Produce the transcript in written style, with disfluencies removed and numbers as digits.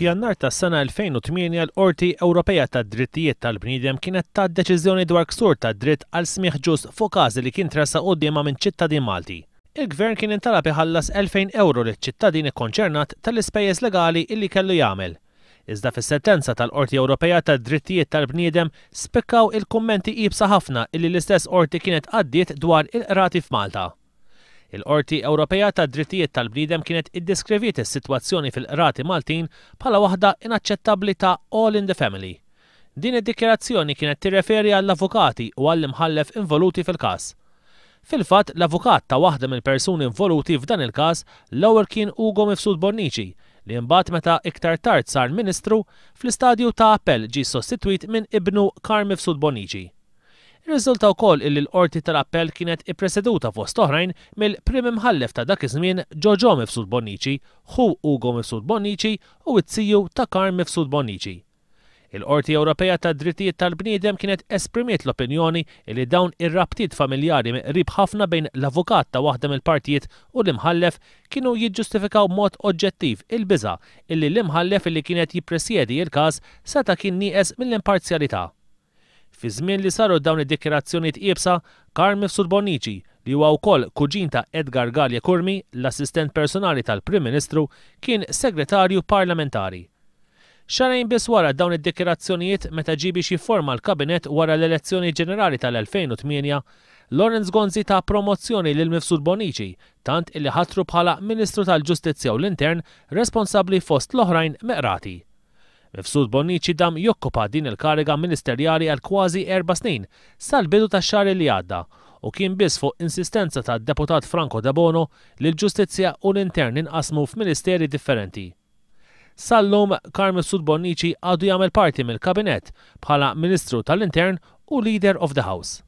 F'Jannar tas-sena 2008 l-Qorti Ewropea tad-Drittijiet tal-Bniedem kienet tgħid deċiżjoni dwar ksur tad-dritt għal smigħ ġust fuq każi li kien tressaq qudiemha minn ċittadin Malti. Il-Gvern kien intalab iħallas 2000 euro liċ-ċittadin ikkonċernat tal-ispejjeż legali illi kellu jagħmel. Iżda fis-sentenza tal-Qorti Ewropea tad-Drittijiet tal-Bniedem spikkaw il-kummenti qiebsa ħafna illi l-istess qorti kienet għaddiet dwar il-qrati f'Malta. Il-Qorti Ewropea tad-Drittijiet tal-Bniedem kienet iddeskriviet is-sitwazzjoni fil-qrati Maltin bħala waħda inaċċettabbli ta' all in the family. Din id-dikjarazzjoni kienet tirreferi għall-avukati u għall-imħallef involuti fil-każ. Fil-fatt, l-avukat ta' waħda mill-persuni involuti f'dan il-każ l-ewwel kien Ugo Mifsud Bonnici li mbagħad meta iktar tard sar Ministru fl-istadju ta' appell ġie sostitwit minn ibnu Carl Mifsud Bonnici. Ir-riżulta wkoll illi l-qorti tal-appell kienet ippreseduta fost oħrajn mill-Prim Imħallef ta' dak iż-żmien Jojo Mifsud Bonnici, ħu Ugo Mifsud Bonnici u t-siju ta' Carl Mifsud Bonnici. Il-Qorti Ewropea tad-Drittijiet tal-Bniedem kienet esprimiet l-opinjoni li dawn ir-rabtiet familjari qrib ħafna bejn l-avukat ta' waħda mill-partijiet u l-imħallef kienu jiġġustifikaw b'mod oġġettiv il-biża' illi l-imħallef illi kienet jippresjedi l-każ seta' kien nieqes mill-imparzjalità. Fi żmien li saru dawn id-dikjarazzjonijiet qiebsa, Carl Mifsud Bonnici li huwa wkoll kuġin ta' Edgar Gallia Kurmi, l-assistent personali tal-Prim Ministru, kien segretarju parlamentari. Xarejn biss wara dawn id-dikjarazzjonijiet meta ġie biex jifforma l-Kabinett wara l-elezzjoni ġenerali tal-2008, Lawrence Gonzi ta' promozzjoni lil Mifsud Bonnici, tant illi ħattru bħala Ministru tal-Ġustizzja u l-Intern responsabbli fost l-oħrajn meqrati. Mifsud Bonnici dam jokkupa din il-kariga ministerjali għal kważi 4 snin sal-bidu tax-xahar li għadda u kien biss fuq insistenza tad-Deputat Franco De Bono li l-Ġustizzja u l-Intern inqasmu f'ministeri differenti. Sal-lum Carl Mifsud Bonnici għadu jagħmel parti mill-Kabinett bħala Ministru tal-Intern u Leader of the House.